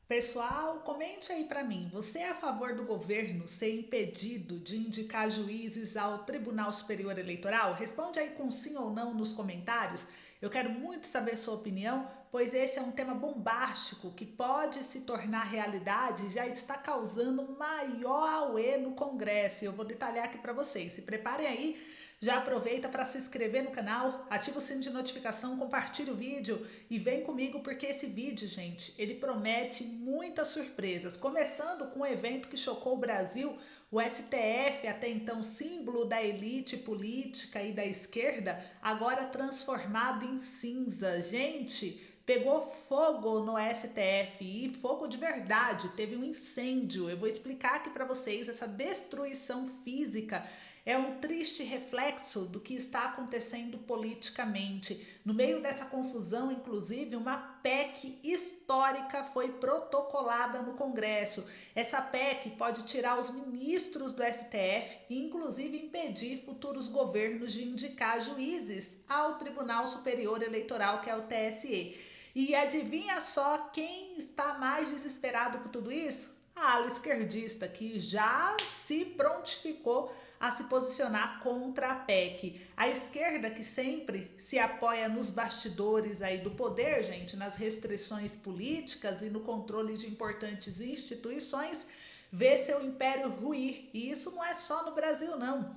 Pessoal, comente aí para mim. Você é a favor do governo ser impedido de indicar juízes ao Tribunal Superior Eleitoral? Responde aí com sim ou não nos comentários. Eu quero muito saber sua opinião, pois esse é um tema bombástico que pode se tornar realidade e já está causando maior auê no Congresso. Eu vou detalhar aqui para vocês. Se preparem aí. Já aproveita para se inscrever no canal, ativa o sino de notificação, compartilha o vídeo e vem comigo porque esse vídeo, gente, ele promete muitas surpresas. Começando com um evento que chocou o Brasil, o STF, até então símbolo da elite política e da esquerda, agora transformado em cinza. Gente, pegou fogo no STF e fogo de verdade, teve um incêndio. Eu vou explicar aqui para vocês essa destruição física é um triste reflexo do que está acontecendo politicamente. No meio dessa confusão, inclusive, uma PEC histórica foi protocolada no Congresso. Essa PEC pode tirar os ministros do STF e, inclusive, impedir futuros governos de indicar juízes ao Tribunal Superior Eleitoral, que é o TSE. E adivinha só quem está mais desesperado por tudo isso? A ala esquerdista, que já se prontificou a se posicionar contra a PEC. A esquerda, que sempre se apoia nos bastidores aí do poder, gente, nas restrições políticas e no controle de importantes instituições, vê seu império ruir. E isso não é só no Brasil, não.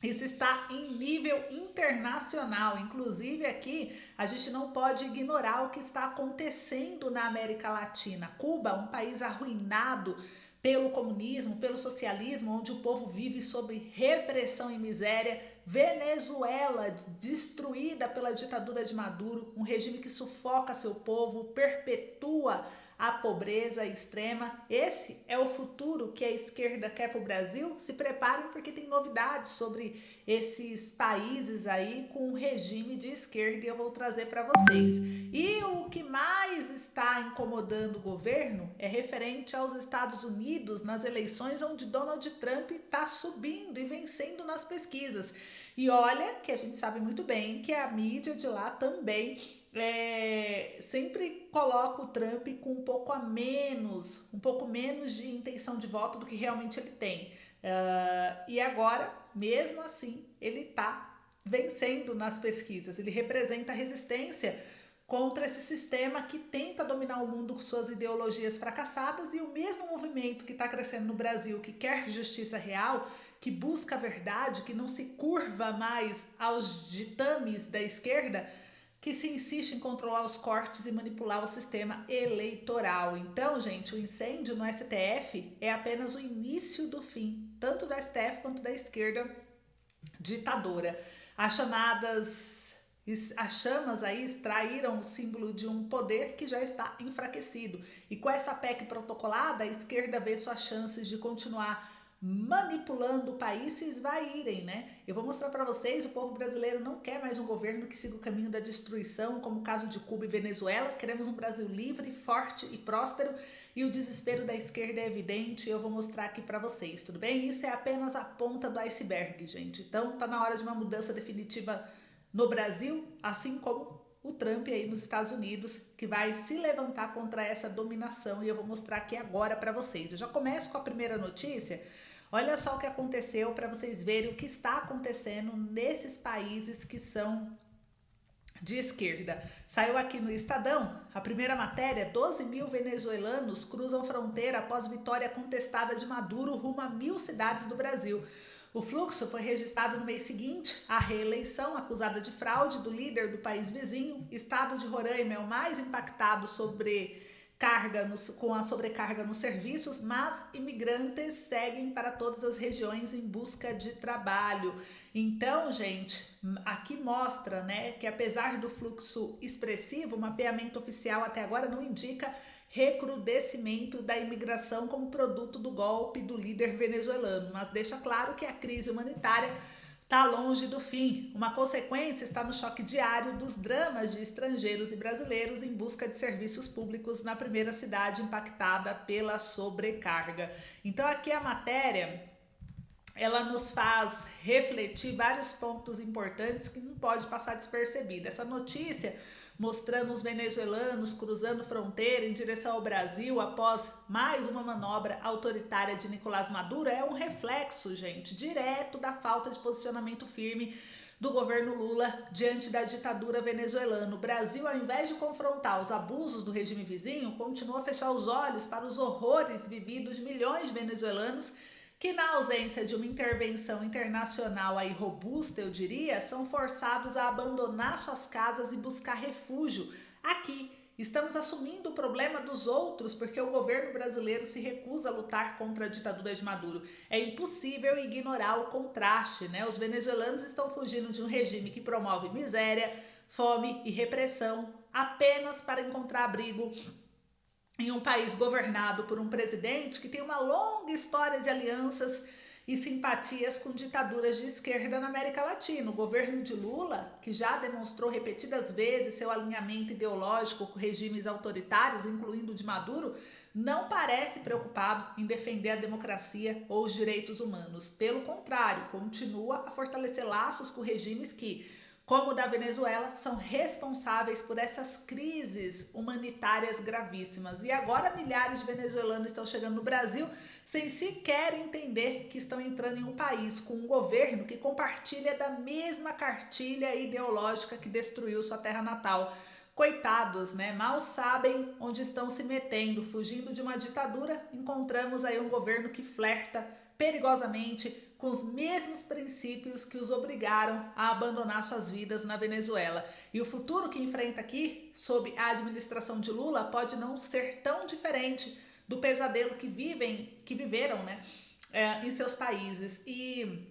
Isso está em nível internacional. Inclusive aqui a gente não pode ignorar o que está acontecendo na América Latina. Cuba, um país arruinado pelo comunismo, pelo socialismo, onde o povo vive sob repressão e miséria. Venezuela, destruída pela ditadura de Maduro, um regime que sufoca seu povo, perpetua a pobreza extrema. Esse é o futuro que a esquerda quer para o Brasil? Se preparem porque tem novidades sobre esses países aí com regime de esquerda e eu vou trazer para vocês. E o que mais está incomodando o governo é referente aos Estados Unidos nas eleições onde Donald Trump está subindo e vencendo nas pesquisas. E olha que a gente sabe muito bem que a mídia de lá também sempre coloca o Trump com um pouco menos de intenção de voto do que realmente ele tem. E agora, mesmo assim, ele está vencendo nas pesquisas. Ele representa a resistência contra esse sistema que tenta dominar o mundo com suas ideologias fracassadas e o mesmo movimento que está crescendo no Brasil, que quer justiça real, que busca a verdade, que não se curva mais aos ditames da esquerda, que se insiste em controlar os cortes e manipular o sistema eleitoral. Então, gente, o incêndio no STF é apenas o início do fim, tanto do STF quanto da esquerda ditadora. As chamadas as chamas aí extraíram o símbolo de um poder que já está enfraquecido. E com essa PEC protocolada, a esquerda vê suas chances de continuar manipulando o país se esvaírem, né? Eu vou mostrar para vocês, o povo brasileiro não quer mais um governo que siga o caminho da destruição, como o caso de Cuba e Venezuela. Queremos um Brasil livre, forte e próspero. E o desespero da esquerda é evidente, eu vou mostrar aqui para vocês, tudo bem? Isso é apenas a ponta do iceberg, gente. Então tá na hora de uma mudança definitiva no Brasil, assim como o Trump aí nos Estados Unidos, que vai se levantar contra essa dominação e eu vou mostrar aqui agora para vocês. Eu já começo com a primeira notícia. Olha só o que aconteceu para vocês verem o que está acontecendo nesses países que são de esquerda. Saiu aqui no Estadão, a primeira matéria: 12 mil venezuelanos cruzam fronteira após vitória contestada de Maduro rumo a 1.000 cidades do Brasil. O fluxo foi registrado no mês seguinte à reeleição acusada de fraude do líder do país vizinho. Estado de Roraima é o mais impactado com a sobrecarga nos serviços, mas imigrantes seguem para todas as regiões em busca de trabalho. Então, gente, aqui mostra, né, que apesar do fluxo expressivo, o mapeamento oficial até agora não indica recrudescimento da imigração como produto do golpe do líder venezuelano, mas deixa claro que a crise humanitária está longe do fim. Uma consequência está no choque diário dos dramas de estrangeiros e brasileiros em busca de serviços públicos na primeira cidade impactada pela sobrecarga. Então aqui a matéria, ela nos faz refletir vários pontos importantes que não pode passar despercebida. Essa notícia mostrando os venezuelanos cruzando fronteira em direção ao Brasil após mais uma manobra autoritária de Nicolás Maduro, é um reflexo, gente, direto da falta de posicionamento firme do governo Lula diante da ditadura venezuelana. O Brasil, ao invés de confrontar os abusos do regime vizinho, continua a fechar os olhos para os horrores vividos de milhões de venezuelanos que, na ausência de uma intervenção internacional aí robusta, eu diria, são forçados a abandonar suas casas e buscar refúgio aqui. Estamos assumindo o problema dos outros porque o governo brasileiro se recusa a lutar contra a ditadura de Maduro. É impossível ignorar o contraste, né? Os venezuelanos estão fugindo de um regime que promove miséria, fome e repressão apenas para encontrar abrigo em um país governado por um presidente que tem uma longa história de alianças e simpatias com ditaduras de esquerda na América Latina. O governo de Lula, que já demonstrou repetidas vezes seu alinhamento ideológico com regimes autoritários, incluindo o de Maduro, não parece preocupado em defender a democracia ou os direitos humanos. Pelo contrário, continua a fortalecer laços com regimes que, como o da Venezuela, são responsáveis por essas crises humanitárias gravíssimas. E agora milhares de venezuelanos estão chegando no Brasil sem sequer entender que estão entrando em um país com um governo que compartilha da mesma cartilha ideológica que destruiu sua terra natal. Coitados, né? Mal sabem onde estão se metendo. Fugindo de uma ditadura, encontramos aí um governo que flerta perigosamente com os mesmos princípios que os obrigaram a abandonar suas vidas na Venezuela. E o futuro que enfrenta aqui, sob a administração de Lula, pode não ser tão diferente do pesadelo que viveram, né, em seus países. E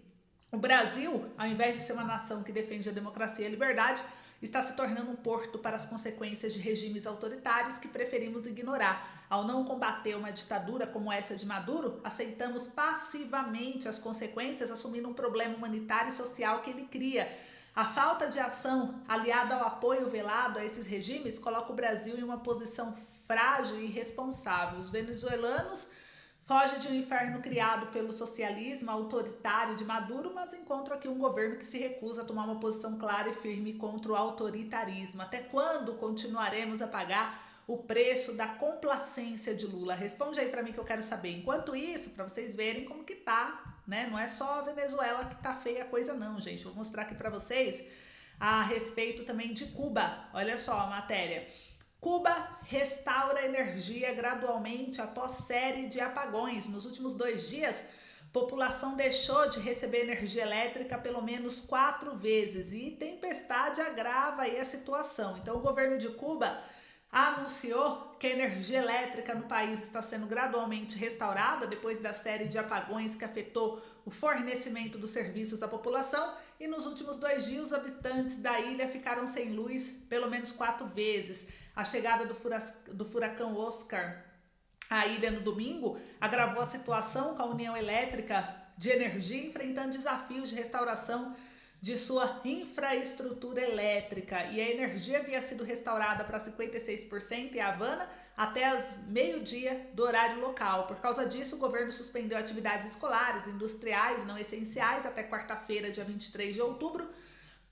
o Brasil, ao invés de ser uma nação que defende a democracia e a liberdade, está se tornando um porto para as consequências de regimes autoritários que preferimos ignorar. Ao não combater uma ditadura como essa de Maduro, aceitamos passivamente as consequências, assumindo um problema humanitário e social que ele cria. A falta de ação, aliada ao apoio velado a esses regimes, coloca o Brasil em uma posição frágil e irresponsável. Os venezuelanos fogem de um inferno criado pelo socialismo autoritário de Maduro, mas encontram aqui um governo que se recusa a tomar uma posição clara e firme contra o autoritarismo. Até quando continuaremos a pagar o preço da complacência de Lula? Responde aí para mim que eu quero saber. Enquanto isso, para vocês verem como que tá, né? Não é só a Venezuela que tá feia a coisa não, gente. Vou mostrar aqui para vocês a respeito também de Cuba. Olha só a matéria. Cuba restaura energia gradualmente após série de apagões. Nos últimos 2 dias, a população deixou de receber energia elétrica pelo menos 4 vezes e tempestade agrava aí a situação. Então, o governo de Cuba anunciou que a energia elétrica no país está sendo gradualmente restaurada depois da série de apagões que afetou o fornecimento dos serviços à população, e nos últimos 2 dias os habitantes da ilha ficaram sem luz pelo menos 4 vezes. A chegada do furacão Oscar à ilha no domingo agravou a situação, com a União Elétrica de Energia enfrentando desafios de restauração de sua infraestrutura elétrica. E a energia havia sido restaurada para 56% em Havana até as meio-dia do horário local. Por causa disso, o governo suspendeu atividades escolares, industriais, não essenciais até quarta-feira, dia 23 de outubro,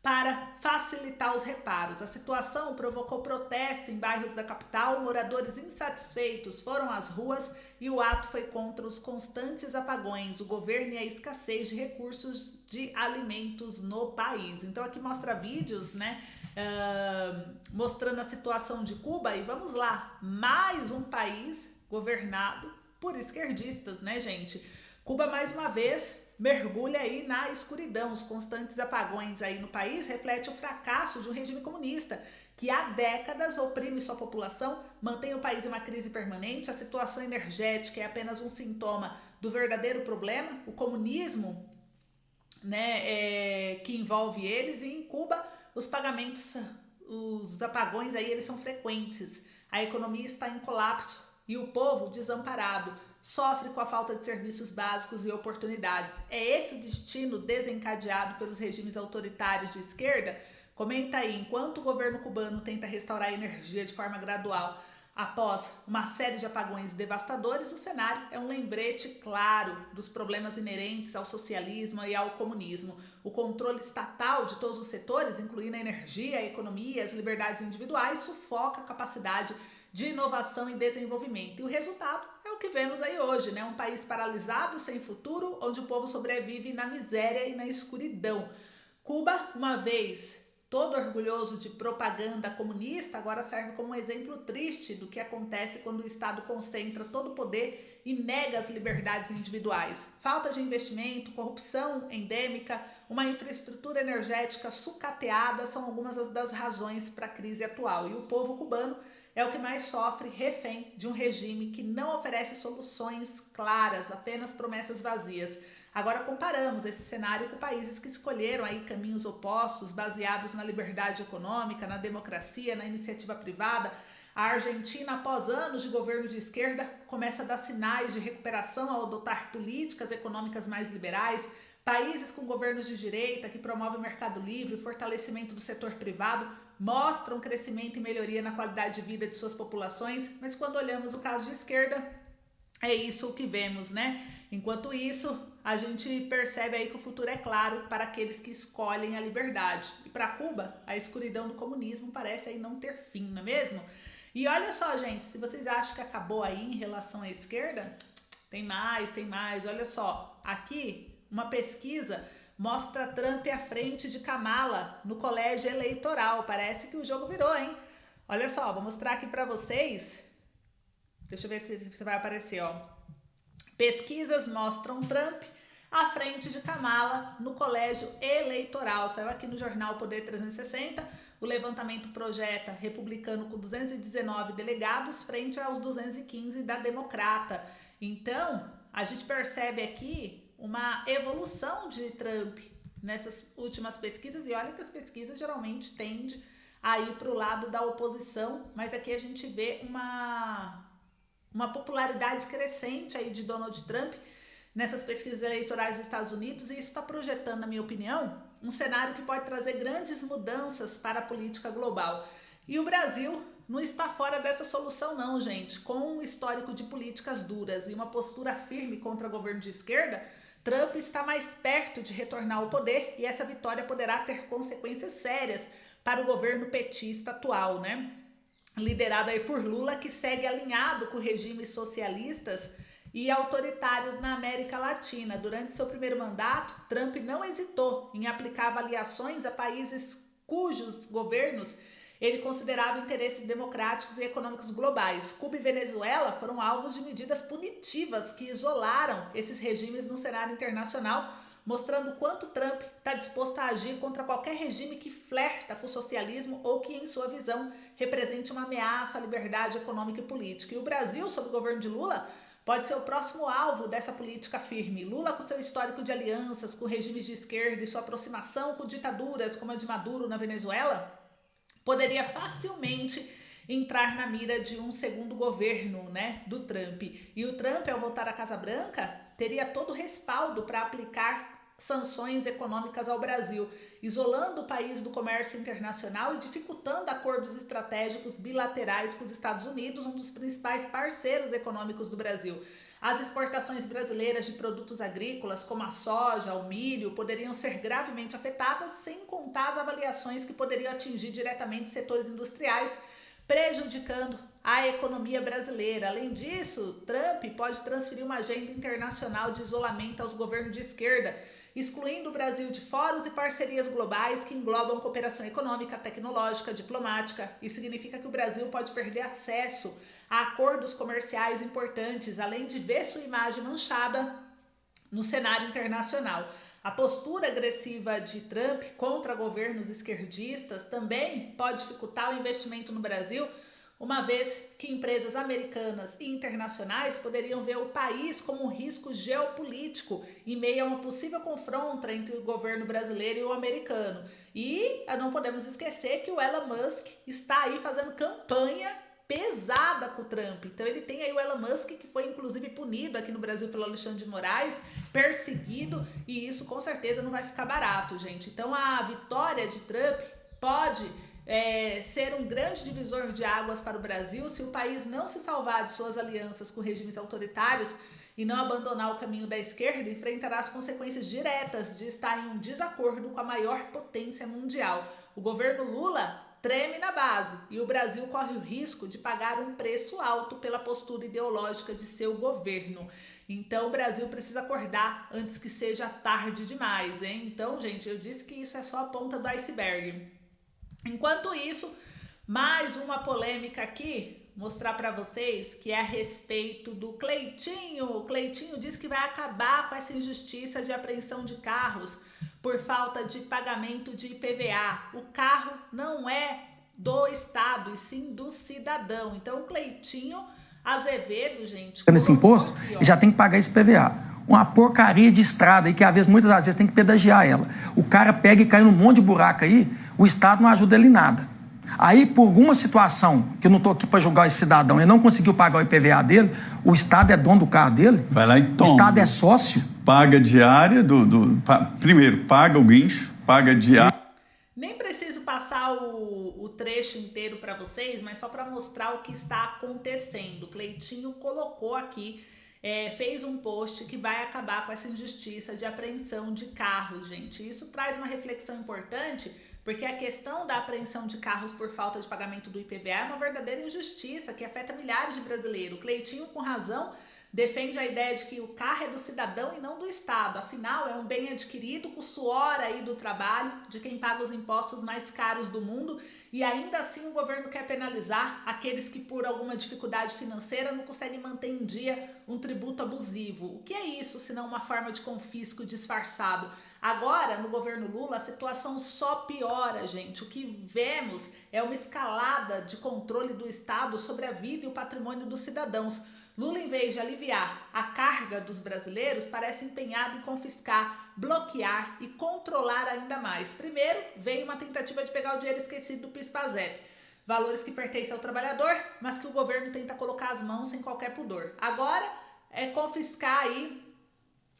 para facilitar os reparos. A situação provocou protesto em bairros da capital, moradores insatisfeitos foram às ruas e o ato foi contra os constantes apagões, o governo e a escassez de recursos de alimentos no país. Então aqui mostra vídeos, né, mostrando a situação de Cuba, e vamos lá, mais um país governado por esquerdistas, né, gente? Cuba mais uma vez mergulha aí na escuridão. Os constantes apagões aí no país refletem o fracasso de um regime comunista que há décadas oprime sua população, mantém o país em uma crise permanente. A situação energética é apenas um sintoma do verdadeiro problema, o comunismo, né, que envolve eles. E em Cuba os apagões aí eles são frequentes. A economia está em colapso e o povo desamparado sofre com a falta de serviços básicos e oportunidades. É esse o destino desencadeado pelos regimes autoritários de esquerda? Comenta aí. Enquanto o governo cubano tenta restaurar a energia de forma gradual Após uma série de apagões devastadores, o cenário é um lembrete claro dos problemas inerentes ao socialismo e ao comunismo. O controle estatal de todos os setores, incluindo a energia, a economia e as liberdades individuais, sufoca a capacidade de inovação e desenvolvimento. E o resultado é o que vemos aí hoje, né? Um país paralisado, sem futuro, onde o povo sobrevive na miséria e na escuridão. Cuba, uma vez todo orgulhoso de propaganda comunista, agora serve como um exemplo triste do que acontece quando o Estado concentra todo o poder e nega as liberdades individuais. Falta de investimento, corrupção endêmica, uma infraestrutura energética sucateada são algumas das razões para a crise atual. E o povo cubano é o que mais sofre, refém de um regime que não oferece soluções claras, apenas promessas vazias. Agora comparamos esse cenário com países que escolheram aí caminhos opostos, baseados na liberdade econômica, na democracia, na iniciativa privada. A Argentina, após anos de governo de esquerda, começa a dar sinais de recuperação ao adotar políticas econômicas mais liberais. Países com governos de direita que promovem o mercado livre, o fortalecimento do setor privado, mostram crescimento e melhoria na qualidade de vida de suas populações, mas quando olhamos o caso de esquerda, é isso o que vemos, né? Enquanto isso, a gente percebe aí que o futuro é claro para aqueles que escolhem a liberdade. E para Cuba, a escuridão do comunismo parece aí não ter fim, não é mesmo? E olha só, gente, se vocês acham que acabou aí em relação à esquerda, tem mais. Olha só, aqui uma pesquisa mostra Trump à frente de Kamala no colégio eleitoral. Parece que o jogo virou, hein? Olha só, vou mostrar aqui para vocês. Deixa eu ver se vai aparecer, ó. Pesquisas mostram Trump à frente de Kamala no colégio eleitoral. Saiu aqui no jornal Poder 360. O levantamento projeta republicano com 219 delegados frente aos 215 da democrata. Então, a gente percebe aqui uma evolução de Trump nessas últimas pesquisas. E olha que as pesquisas geralmente tendem a ir para o lado da oposição, mas aqui a gente vê uma popularidade crescente aí de Donald Trump nessas pesquisas eleitorais dos Estados Unidos, e isso está projetando, na minha opinião, um cenário que pode trazer grandes mudanças para a política global. E o Brasil não está fora dessa solução não, gente. Com um histórico de políticas duras e uma postura firme contra o governo de esquerda, Trump está mais perto de retornar ao poder e essa vitória poderá ter consequências sérias para o governo petista atual, né? Liderado aí por Lula, que segue alinhado com regimes socialistas e autoritários na América Latina. Durante seu primeiro mandato, Trump não hesitou em aplicar avaliações a países cujos governos ele considerava interesses democráticos e econômicos globais. Cuba e Venezuela foram alvos de medidas punitivas que isolaram esses regimes no cenário internacional, mostrando quanto Trump está disposto a agir contra qualquer regime que flerta com o socialismo ou que, em sua visão, represente uma ameaça à liberdade econômica e política. E o Brasil, sob o governo de Lula, pode ser o próximo alvo dessa política firme. Lula, com seu histórico de alianças com regimes de esquerda e sua aproximação com ditaduras como a de Maduro na Venezuela, poderia facilmente entrar na mira de um segundo governo, né, do Trump. E o Trump, ao voltar à Casa Branca, teria todo o respaldo para aplicar sanções econômicas ao Brasil, isolando o país do comércio internacional e dificultando acordos estratégicos bilaterais com os Estados Unidos, um dos principais parceiros econômicos do Brasil. As exportações brasileiras de produtos agrícolas, como a soja, o milho, poderiam ser gravemente afetadas, sem contar as avaliações que poderiam atingir diretamente setores industriais, prejudicando a economia brasileira. Além disso, Trump pode transferir uma agenda internacional de isolamento aos governos de esquerda, excluindo o Brasil de fóruns e parcerias globais que englobam cooperação econômica, tecnológica, diplomática. Isso significa que o Brasil pode perder acesso a acordos comerciais importantes, além de ver sua imagem manchada no cenário internacional. A postura agressiva de Trump contra governos esquerdistas também pode dificultar o investimento no Brasil, uma vez que empresas americanas e internacionais poderiam ver o país como um risco geopolítico em meio a uma possível confronto entre o governo brasileiro e o americano. E não podemos esquecer que o Elon Musk está aí fazendo campanha pesada com o Trump. Então ele tem aí o Elon Musk, que foi inclusive punido aqui no Brasil pelo Alexandre de Moraes, perseguido, e isso com certeza não vai ficar barato, gente. Então a vitória de Trump pode ser um grande divisor de águas para o Brasil. Se o país não se salvar de suas alianças com regimes autoritários e não abandonar o caminho da esquerda, enfrentará as consequências diretas de estar em um desacordo com a maior potência mundial. O governo Lula treme na base e o Brasil corre o risco de pagar um preço alto pela postura ideológica de seu governo. Então o Brasil precisa acordar antes que seja tarde demais, hein? Então, gente, eu disse que isso é só a ponta do iceberg. Enquanto isso, mais uma polêmica aqui, mostrar para vocês, que é a respeito do Cleitinho. O Cleitinho diz que vai acabar com essa injustiça de apreensão de carros por falta de pagamento de IPVA. O carro não é do Estado, e sim do cidadão. Então, o Cleitinho Azevedo, gente, nesse imposto, aqui, já tem que pagar esse IPVA. Uma porcaria de estrada aí que muitas das vezes tem que pedagiar ela. O cara pega e cai num monte de buraco aí, o Estado não ajuda ele em nada. Aí, por alguma situação, que eu não estou aqui para julgar esse cidadão, ele não conseguiu pagar o IPVA dele, o Estado é dono do carro dele, vai lá e toma. O Estado é sócio. Paga diária primeiro, paga o guincho, paga diária. Nem preciso passar o trecho inteiro para vocês, mas só para mostrar o que está acontecendo. O Cleitinho colocou aqui, fez um post que vai acabar com essa injustiça de apreensão de carros, gente. Isso traz uma reflexão importante, porque a questão da apreensão de carros por falta de pagamento do IPVA é uma verdadeira injustiça que afeta milhares de brasileiros. O Cleitinho, com razão, defende a ideia de que o carro é do cidadão e não do Estado. Afinal, é um bem adquirido com o suor aí do trabalho de quem paga os impostos mais caros do mundo, e ainda assim o governo quer penalizar aqueles que, por alguma dificuldade financeira, não conseguem manter em dia um tributo abusivo. O que é isso, senão uma forma de confisco disfarçado? Agora, no governo Lula, a situação só piora, gente. O que vemos é uma escalada de controle do Estado sobre a vida e o patrimônio dos cidadãos. Lula, em vez de aliviar a carga dos brasileiros, parece empenhado em confiscar, bloquear e controlar ainda mais. Primeiro, veio uma tentativa de pegar o dinheiro esquecido do PIS/PASEP, valores que pertencem ao trabalhador, mas que o governo tenta colocar as mãos sem qualquer pudor. Agora é confiscar aí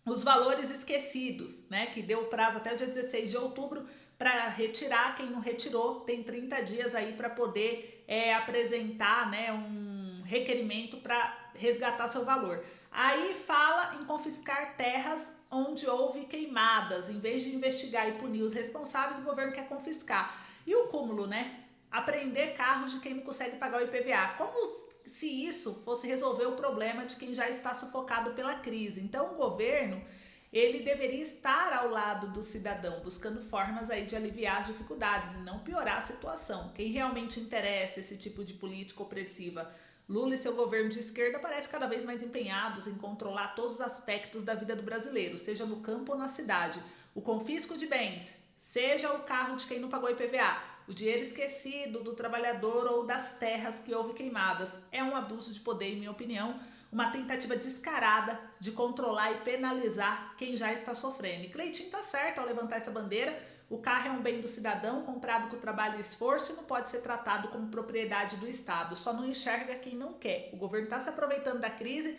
os valores esquecidos, né, que deu prazo até o dia 16 de outubro para retirar. Quem não retirou tem 30 dias aí para poder apresentar, né, um requerimento para resgatar seu valor. Aí fala em confiscar terras onde houve queimadas. Em vez de investigar e punir os responsáveis, o governo quer confiscar. E o cúmulo, né? Apreender carros de quem não consegue pagar o IPVA. Como se isso fosse resolver o problema de quem já está sufocado pela crise. Então o governo, ele deveria estar ao lado do cidadão, buscando formas aí de aliviar as dificuldades e não piorar a situação. Quem realmente interessa esse tipo de política opressiva? Lula e seu governo de esquerda parecem cada vez mais empenhados em controlar todos os aspectos da vida do brasileiro, seja no campo ou na cidade. O confisco de bens, seja o carro de quem não pagou IPVA, o dinheiro esquecido do trabalhador ou das terras que houve queimadas, é um abuso de poder, em minha opinião, uma tentativa descarada de controlar e penalizar quem já está sofrendo. E Cleitinho está certo ao levantar essa bandeira. O carro é um bem do cidadão, comprado com trabalho e esforço, e não pode ser tratado como propriedade do Estado. Só não enxerga quem não quer. O governo está se aproveitando da crise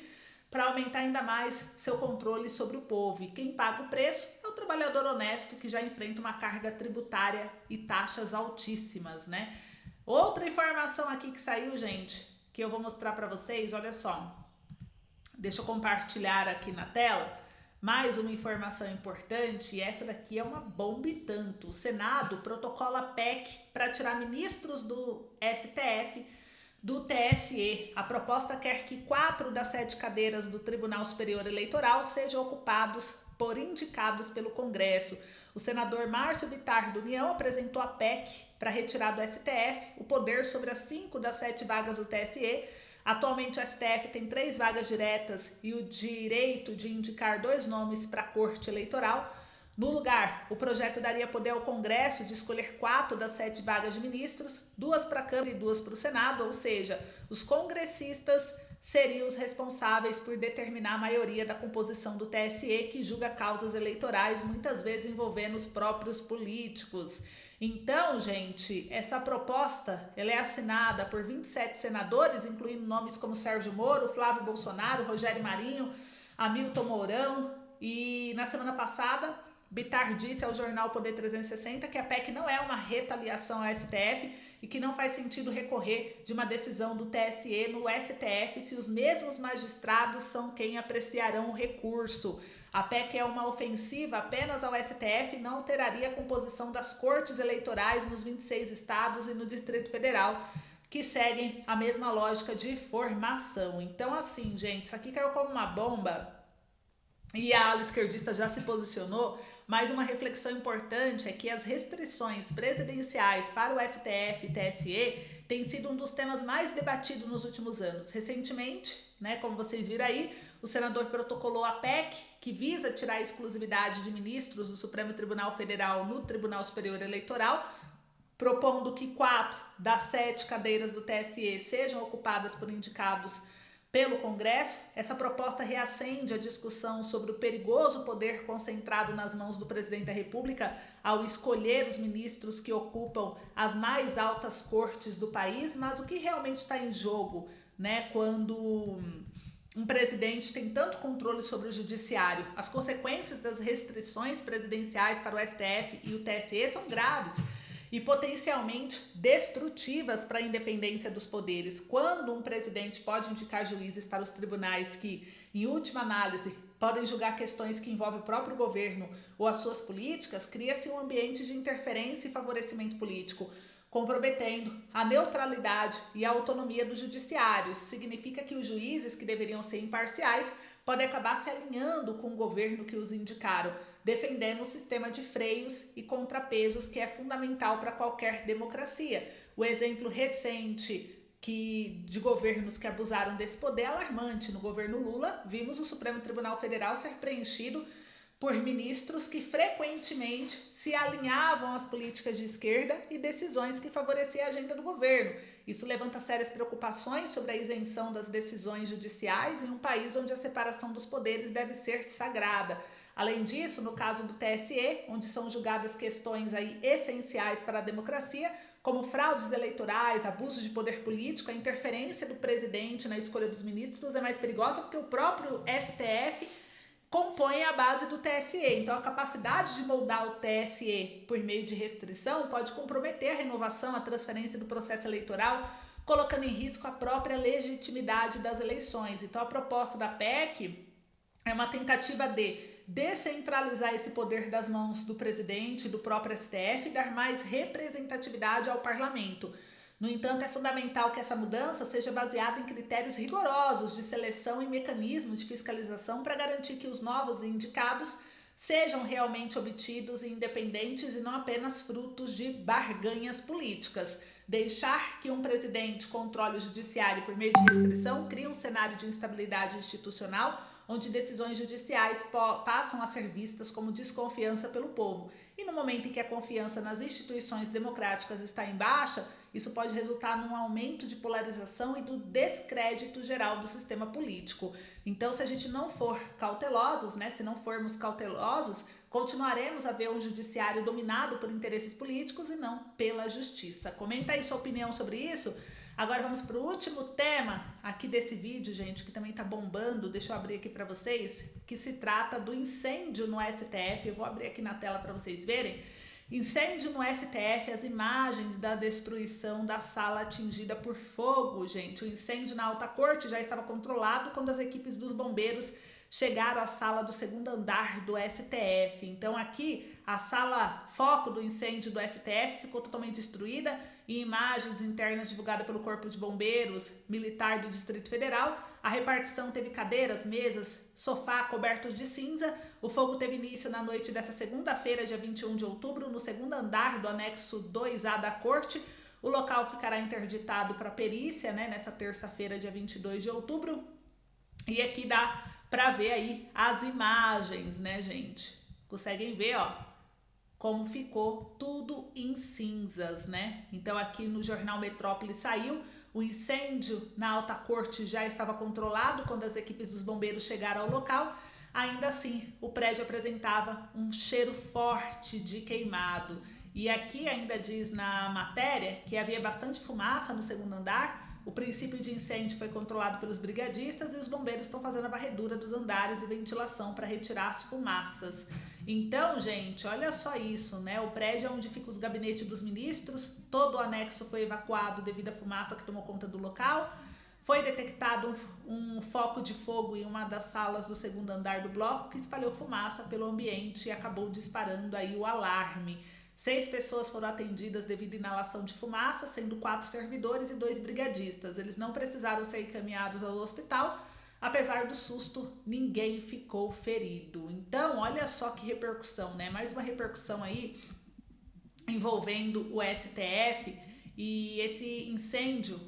para aumentar ainda mais seu controle sobre o povo. E quem paga o preço é o trabalhador honesto, que já enfrenta uma carga tributária e taxas altíssimas, né? Outra informação aqui que saiu, gente, que eu vou mostrar para vocês, olha só. Deixa eu compartilhar aqui na tela. Mais uma informação importante, e essa daqui é uma bomba e tanto. O Senado protocola PEC para tirar ministros do STF do TSE. A proposta quer que 4 das 7 cadeiras do Tribunal Superior Eleitoral sejam ocupados por indicados pelo Congresso. O senador Márcio Bittar, do União, apresentou a PEC para retirar do STF o poder sobre as 5 das 7 vagas do TSE. Atualmente o STF tem 3 vagas diretas e o direito de indicar 2 nomes para a Corte Eleitoral. No lugar, o projeto daria poder ao Congresso de escolher 4 das 7 vagas de ministros, 2 para a Câmara e 2 para o Senado, ou seja, os congressistas seriam os responsáveis por determinar a maioria da composição do TSE, que julga causas eleitorais, muitas vezes envolvendo os próprios políticos. Então, gente, essa proposta ela é assinada por 27 senadores, incluindo nomes como Sérgio Moro, Flávio Bolsonaro, Rogério Marinho, Hamilton Mourão, e na semana passada Bittar disse ao jornal Poder 360 que a PEC não é uma retaliação ao STF e que não faz sentido recorrer de uma decisão do TSE no STF se os mesmos magistrados são quem apreciarão o recurso. A PEC é uma ofensiva apenas ao STF e não alteraria a composição das cortes eleitorais nos 26 estados e no Distrito Federal, que seguem a mesma lógica de formação. Então, assim, gente, isso aqui caiu como uma bomba e a ala esquerdista já se posicionou, mas uma reflexão importante é que as restrições presidenciais para o STF e TSE têm sido um dos temas mais debatidos nos últimos anos. Recentemente, né, como vocês viram aí, o senador protocolou a PEC, que visa tirar a exclusividade de ministros do Supremo Tribunal Federal no Tribunal Superior Eleitoral, propondo que 4 das 7 cadeiras do TSE sejam ocupadas por indicados pelo Congresso. Essa proposta reacende a discussão sobre o perigoso poder concentrado nas mãos do presidente da República ao escolher os ministros que ocupam as mais altas cortes do país, mas o que realmente está em jogo, né, quando um presidente tem tanto controle sobre o judiciário? As consequências das restrições presidenciais para o STF e o TSE são graves e potencialmente destrutivas para a independência dos poderes. Quando um presidente pode indicar juízes para os tribunais que, em última análise, podem julgar questões que envolvem o próprio governo ou as suas políticas, cria-se um ambiente de interferência e favorecimento político, comprometendo a neutralidade e a autonomia do judiciário. Isso significa que os juízes, que deveriam ser imparciais, podem acabar se alinhando com o governo que os indicaram, defendendo um sistema de freios e contrapesos que é fundamental para qualquer democracia. O exemplo recente de governos que abusaram desse poder é alarmante. No governo Lula, vimos o Supremo Tribunal Federal ser preenchido por ministros que frequentemente se alinhavam às políticas de esquerda e decisões que favoreciam a agenda do governo. Isso levanta sérias preocupações sobre a isenção das decisões judiciais em um país onde a separação dos poderes deve ser sagrada. Além disso, no caso do TSE, onde são julgadas questões aí essenciais para a democracia, como fraudes eleitorais, abuso de poder político, a interferência do presidente na escolha dos ministros é mais perigosa porque o próprio STF compõe a base do TSE. Então, a capacidade de moldar o TSE por meio de restrição pode comprometer a renovação, a transferência do processo eleitoral, colocando em risco a própria legitimidade das eleições. Então, a proposta da PEC é uma tentativa de descentralizar esse poder das mãos do presidente e do próprio STF e dar mais representatividade ao parlamento. No entanto, é fundamental que essa mudança seja baseada em critérios rigorosos de seleção e mecanismos de fiscalização para garantir que os novos indicados sejam realmente obtidos e independentes e não apenas frutos de barganhas políticas. Deixar que um presidente controle o judiciário por meio de restrição cria um cenário de instabilidade institucional, onde decisões judiciais passam a ser vistas como desconfiança pelo povo. E no momento em que a confiança nas instituições democráticas está em baixa, isso pode resultar num aumento de polarização e do descrédito geral do sistema político. Então, se a gente não for cautelosos, né, se não formos cautelosos, continuaremos a ver um judiciário dominado por interesses políticos e não pela justiça. Comenta aí sua opinião sobre isso. Agora vamos para o último tema aqui desse vídeo, gente, que também tá bombando. Deixa eu abrir aqui para vocês, que se trata do incêndio no STF. Eu vou abrir aqui na tela para vocês verem. Incêndio no STF, as imagens da destruição da sala atingida por fogo, gente. O incêndio na Alta Corte já estava controlado quando as equipes dos bombeiros chegaram à sala do segundo andar do STF. Então aqui a sala foco do incêndio do STF ficou totalmente destruída. Em imagens internas divulgadas pelo Corpo de Bombeiros Militar do Distrito Federal, a repartição teve cadeiras, mesas, sofá cobertos de cinza. O fogo teve início na noite dessa segunda-feira, dia 21 de outubro, no segundo andar do anexo 2A da Corte. O local ficará interditado para perícia, né, nessa terça-feira, dia 22 de outubro. E aqui dá para ver aí as imagens, né, gente? Conseguem ver, ó, como ficou tudo em cinzas, né? Então aqui no jornal Metrópole saiu, o incêndio na Alta Corte já estava controlado quando as equipes dos bombeiros chegaram ao local. Ainda assim, o prédio apresentava um cheiro forte de queimado. E aqui ainda diz na matéria que havia bastante fumaça no segundo andar, O princípio de incêndio foi controlado pelos brigadistas e os bombeiros estão fazendo a varredura dos andares e ventilação para retirar as fumaças. Então, gente, olha só isso, né? O prédio onde fica os gabinetes dos ministros, todo o anexo foi evacuado devido à fumaça que tomou conta do local. Foi detectado um foco de fogo em uma das salas do segundo andar do bloco que espalhou fumaça pelo ambiente e acabou disparando aí o alarme. 6 pessoas foram atendidas devido à inalação de fumaça, sendo 4 servidores e 2 brigadistas. Eles não precisaram ser encaminhados ao hospital. Apesar do susto, ninguém ficou ferido. Então, olha só que repercussão, né? Mais uma repercussão aí envolvendo o STF, e esse incêndio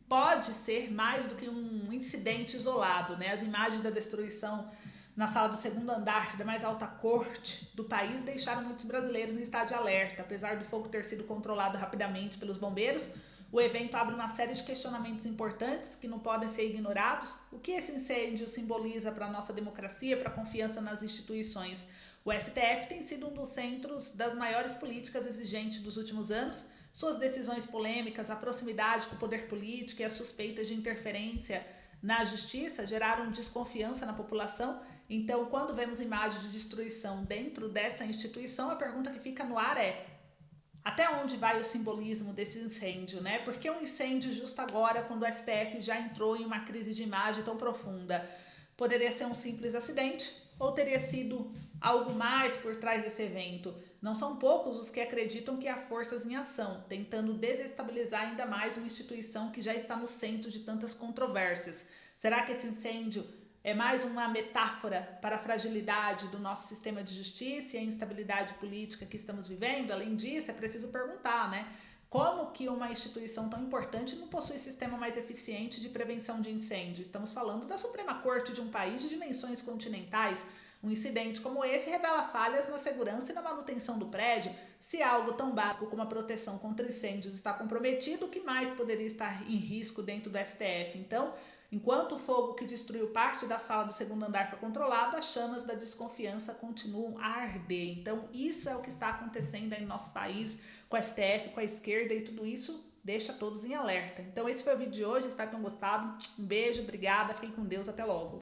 pode ser mais do que um incidente isolado, né? As imagens da destruição na sala do segundo andar da mais alta corte do país deixaram muitos brasileiros em estado de alerta. Apesar do fogo ter sido controlado rapidamente pelos bombeiros, o evento abre uma série de questionamentos importantes que não podem ser ignorados. O que esse incêndio simboliza para a nossa democracia, para a confiança nas instituições? O STF tem sido um dos centros das maiores políticas exigentes dos últimos anos. Suas decisões polêmicas, a proximidade com o poder político e as suspeitas de interferência na justiça geraram desconfiança na população. Então, quando vemos imagens de destruição dentro dessa instituição, a pergunta que fica no ar é: até onde vai o simbolismo desse incêndio, né? Por que um incêndio justo agora, quando o STF já entrou em uma crise de imagem tão profunda? Poderia ser um simples acidente ou teria sido algo mais por trás desse evento? Não são poucos os que acreditam que há forças em ação, tentando desestabilizar ainda mais uma instituição que já está no centro de tantas controvérsias. Será que esse incêndio é mais uma metáfora para a fragilidade do nosso sistema de justiça e a instabilidade política que estamos vivendo? Além disso, é preciso perguntar, né? Como que uma instituição tão importante não possui sistema mais eficiente de prevenção de incêndio? Estamos falando da Suprema Corte de um país de dimensões continentais. Um incidente como esse revela falhas na segurança e na manutenção do prédio. Se algo tão básico como a proteção contra incêndios está comprometido, o que mais poderia estar em risco dentro do STF? Então, enquanto o fogo que destruiu parte da sala do segundo andar foi controlado, as chamas da desconfiança continuam a arder. Então, isso é o que está acontecendo aí no nosso país, com o STF, com a esquerda, e tudo isso deixa todos em alerta. Então, esse foi o vídeo de hoje, espero que tenham gostado. Um beijo, obrigada, fiquem com Deus, até logo.